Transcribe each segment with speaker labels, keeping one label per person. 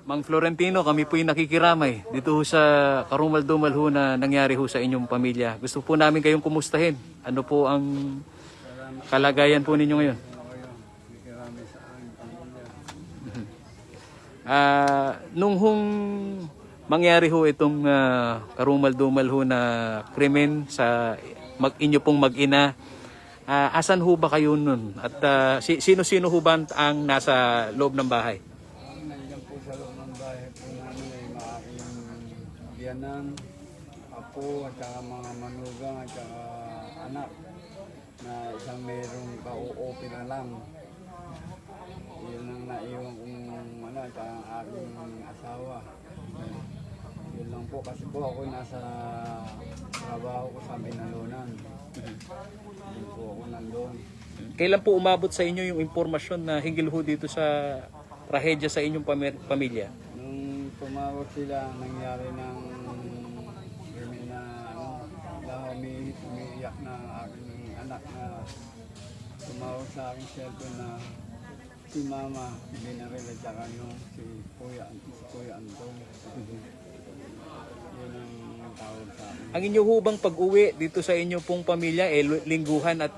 Speaker 1: Mang Florentino, kami po yung nakikiramay dito ho sa karumal-dumal ho na nangyari ho sa inyong pamilya. Gusto po namin kayong kumustahin. Ano po ang kalagayan po ninyo ngayon? Nung hong mangyari ho itong karumal-dumal ho na krimen sa inyo pong mag-ina, asan ho ba kayo nun? At sino-sino ho ba ang nasa loob ng bahay?
Speaker 2: Nandiyan po sa loob ng bahay po namin ay maaking biyanan, apo, at saka mga manugang, at saka anak na isang mayroong ka-OOP na lang. Yun ang naiwan kong at saka ang aking asawa. Yun lang po kasi po ako nasa trabaho ko sa Binalunan. Yun po ako nandun.
Speaker 1: Kailan po umabot sa inyo yung impormasyon na hinggil ho dito sa trahedya sa inyong pamilya?
Speaker 2: Nung tumawag sila, nangyari ng krimen na dahil umiiyak na ang aking anak na tumawag sa aking cellphone na si Mama binaril at saka yung si Kuya Antong. Yun ang tawag sa akin.
Speaker 1: Ang inyo ho bang pag-uwi dito sa inyo pong pamilya, lingguhan at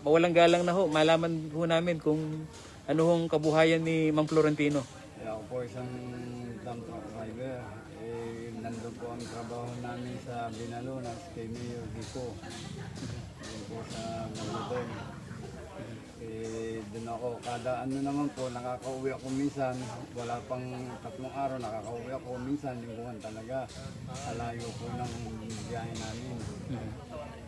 Speaker 1: mawalang galang na ho, malaman ho namin kung ano hong kabuhayan ni Mang Florentino.
Speaker 2: Ako po isang dump truck driver. Nandun po ang trabaho namin sa Binalunan, kay Mayor Dico. Doon po sa Maludong. Doon ako, kada ano naman po, nakakauwi ako minsan. Wala pang 3 araw, nakakauwi ako minsan. Lingguhan talaga. Alayo po ng biyahe namin.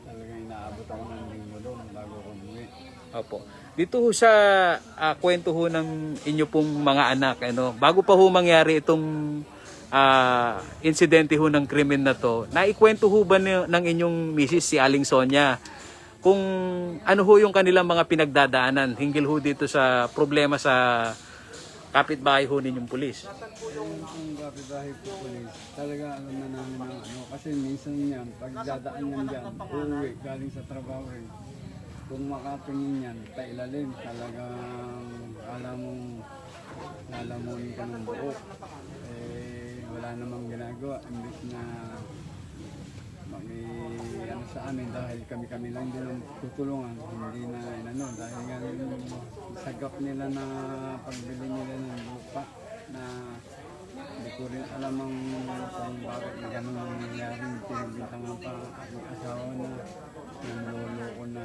Speaker 2: Talagang inaabot ako ng linggo doon bago ako umuwi.
Speaker 1: Opo. Dito ho sa kwento ho ng inyo pong mga anak, bago pa ho mangyari itong insidente ho ng krimen na to, naikwento ho ba ng inyong misis si Aling Sonia kung ano ho yung kanilang mga pinagdadaanan hinggil ho dito sa problema sa kapitbahay ho ninyong pulis?
Speaker 2: Yung kapitbahay po pulis, talaga alam na namin ng kasi minsan yan, pagdadaan yan dyan, uuwi galing sa trabaho rin. Kung makatingin yan, pailalim, talagang alam mong lalamunin ka ng buo. Wala namang ginagawa, imbis na ano sa amin dahil kami lang din ang tutulungan, hindi na dahil nga yung sagap nila na pagbili nila ng lupa na hindi ko rin alam kung bakit na gano'n ang nangyari. Pinagbintangan pa ang aking asawa na yung lolo ko na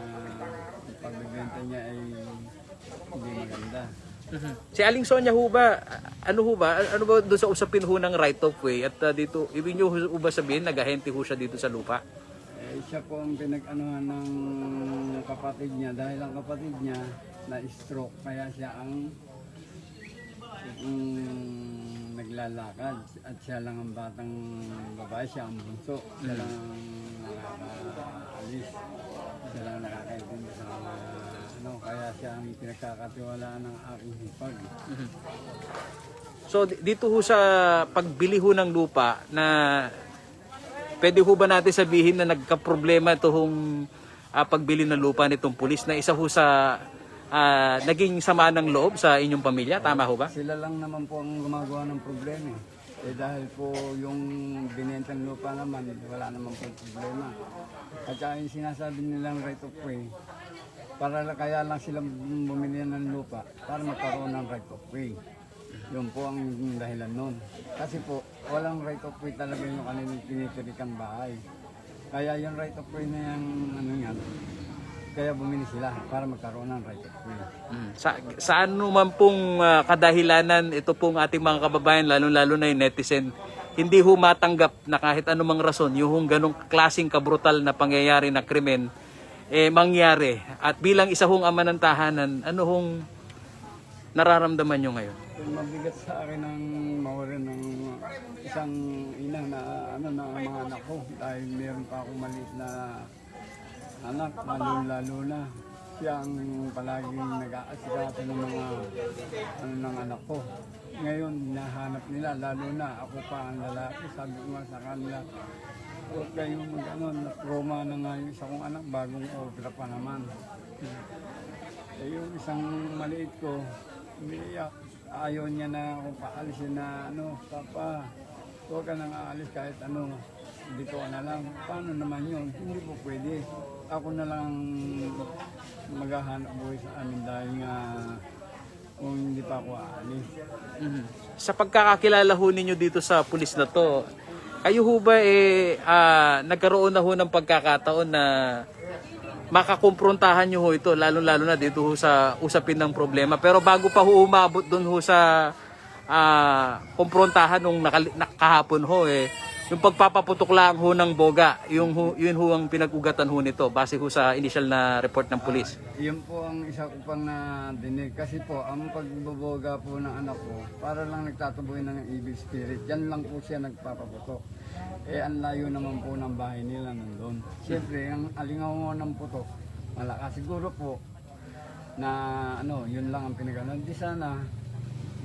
Speaker 2: pagbibenta niya ay hindi maganda.
Speaker 1: Si Aling Sonia ho ba, ano ba doon sa usapin ho ng right of way at dito, ibig nyo ho ba sabihin nag-ahente ho siya dito sa lupa?
Speaker 2: Siya po ang pinag-anuhan ng kapatid niya dahil ang kapatid niya na stroke kaya siya ang naglalakad at siya lang ang batang babae, siya ang bunso, siya lang ang nakakaalis, siya lang nakakaintindi sa mga kaya siya ang pinagkakatiwalaan ng aking hipag.
Speaker 1: So dito ho sa pagbili ho ng lupa na pwede ho ba natin sabihin na nagka-problema itong pagbili ng lupa nitong pulis na isa ho sa naging sama ng loob sa inyong pamilya? Tama ho ba?
Speaker 2: Sila lang naman po ang gumagawa ng problema. Dahil po yung binentang lupa naman, wala naman po problema. At saka yung sinasabi nilang right of way, kaya lang sila bumili ng lupa para magkaroon ng right of way. Yun po ang dahilan nun. Kasi po, walang right of way talaga yung kanilang tinitirikang bahay. Kaya yung right of way na yan, kaya bumili sila para magkaroon ng right of way.
Speaker 1: Saan naman pong kadahilanan ito pong ating mga kababayan, lalo-lalo na yung netizen, hindi ho matanggap na kahit anumang rason, yung ganong klaseng kabrutal na pangyayari na krimen, mangyari. At bilang isa hong ama ng tahanan, ano hong nararamdaman nyo ngayon?
Speaker 2: Mabigat sa akin ang mawalan ng isang ina na mga anak ko dahil meron pa akong maliit na anak, lalo na siya ang palaging nag-aasikaso ng mga ng anak ko. Ngayon, hinahanap nila, lalo na ako pa ang lalaki. Sabi ko nga sa kanila, huwag kayong na-trauma na nga yung isa kong anak, bagong opera pa naman. Yung isang maliit ko, umiiyak. ayaw niya na kung paalisin na ano, papa, huwag ka nang aalis kahit ano, dito ka na lang. Paano naman yun? Hindi po pwede. Ako na lang maghahanap buhay sa amin dahil nga kung hindi pa ako aalis.
Speaker 1: Sa pagkakakilala ho ninyo dito sa pulis na to, kayo ho ba nagkaroon na ho ng pagkakataon na makakumprontahan nyo ho ito, lalo-lalo na dito ho sa usapin ng problema. Pero bago pa ho umabot doon ho sa kumprontahan nung nakahapon ho yung pagpapaputok lang ho ng boga, yun ho ang pinag-ugatan ho nito base ho sa initial na report ng pulis.
Speaker 2: Yun po ang isa ko pang nadinig. Kasi po, ang pagboboga po ng anak ko, para lang nagtatuboy ng evil spirit. Yan lang po siya nagpapaputok. Ang layo naman po ng bahay nila nandun. Siyempre, ang alingaw mo ng putok, malakas. Siguro po, na yun lang ang pinag-anon. Di sana,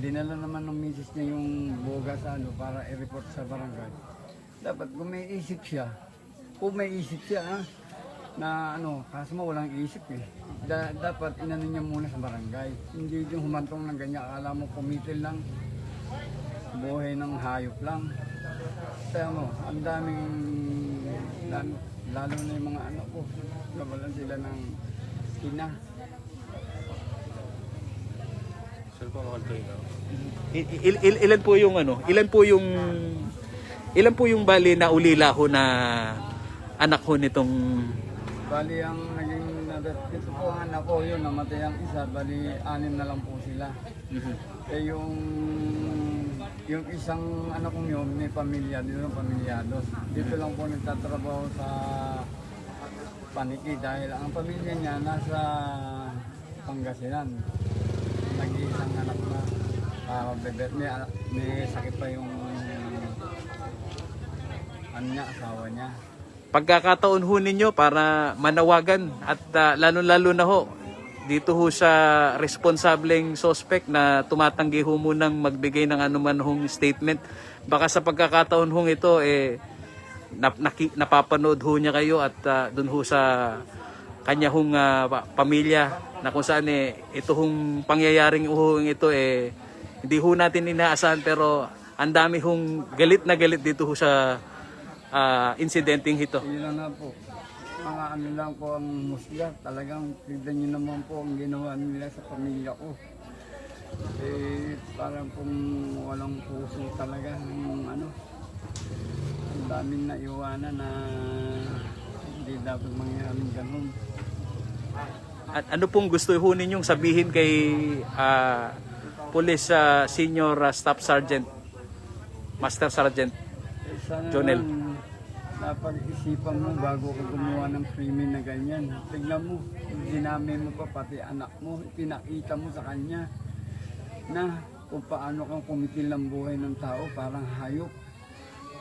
Speaker 2: dinala naman ng misis niya yung boga sa para i-report sa barangay. Dapat kung may isip siya, na kaso mo walang isip dapat inano niya muna sa barangay. Hindi yung humantong ng ganyan, akala mo kumitil lang, buhay ng hayop lang. Kaya mo, ang daming, lalo na yung mga anak ko, nawalan sila ng ina.
Speaker 1: Ilan po yung bali na ulila ho na anak ho nitong...
Speaker 2: Bali ang naging ito po ang anak ko, yun namatay ang isa, bali 6 na lang po sila. Yung isang anak kong yun, may pamilya, dito ng pamilyado. Dito lang po nagtatrabaho sa Paniki dahil ang pamilya niya nasa Pangasinan. Nag-iisang anak na may sakit pa yung asawa niya.
Speaker 1: Pagkakataon ho ninyo para manawagan at lalo-lalo na ho dito ho sa responsableng suspect na tumatanggi ho munang magbigay ng anuman hong statement. Baka sa pagkakataon hong ito napapanood ho niya kayo at doon ho sa kanya hong pamilya na kung saan ito hong pangyayaring ito hindi ho natin inaasahan, pero ang dami hong galit na galit dito ho sa incidenting ito.
Speaker 2: Yun na po. Mga lang po ang musga. Talagang tignan nyo naman po ang ginawa nila sa pamilya ko. Parang kung walang puso talaga. Ang daming naiwanan na hindi dapat mangyaring ganun.
Speaker 1: At ano pong gusto ho ninyong sabihin kay Police Senior Staff Sergeant, Master Sergeant
Speaker 2: Sana
Speaker 1: Jonel?
Speaker 2: napag-isipan mo bago ka gumawa ng krimen na ganyan. Tignan mo, dinami mo pa pati anak mo, pinakita mo sa kanya na kung paano kang kumitil ng buhay ng tao, parang hayop.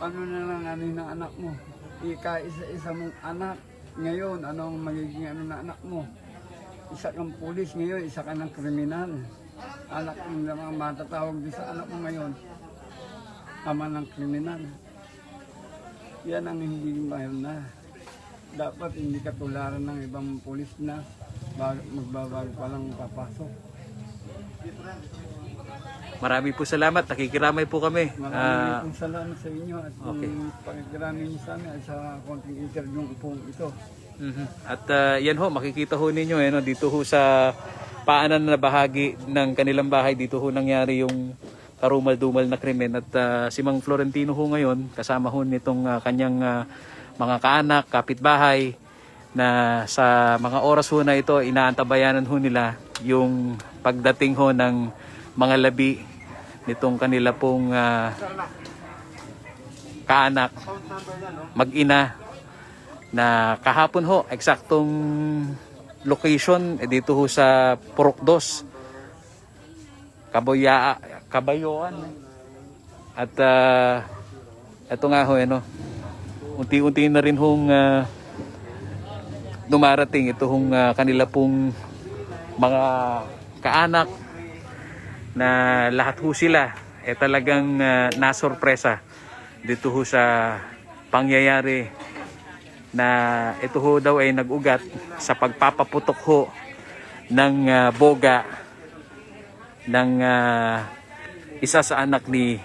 Speaker 2: Ano na lang ng anak mo? Ika-isa-isa mong anak. Ngayon, anong magiging na anak mo? Isa kang pulis ngayon, isa ka ng kriminal. Anak mo naman matatawag din sa anak mo ngayon, ama ng kriminal. Yan ang hindi mahal na. Dapat hindi katularan ng ibang pulis na magbabago pa lang papasok.
Speaker 1: Marami po salamat. Nakikiramay po kami.
Speaker 2: Maraming pong salamat sa inyo at pakikiramay niyo sa amin at sa konting interview po ito.
Speaker 1: At yan ho, makikita ho ninyo dito ho sa paanan na bahagi ng kanilang bahay. Dito ho nangyari yung karumal-dumal na krimen. At si Mang Florentino ho ngayon, kasama ho nitong kanyang mga kaanak, kapitbahay, na sa mga oras ho na ito, inaantabayanan ho nila yung pagdating ho ng mga labi nitong kanila pong kaanak, mag-ina, na kahapon ho, eksaktong location dito ho sa Purok 2, Kabayoan. At ito nga ho, unti-unti na rin hong dumarating ito hong kanila pong mga kaanak, na lahat ho sila talagang nasorpresa dito ho sa pangyayari na ito ho daw ay nag-ugat sa pagpapaputok ho ng boga ng isa sa anak ni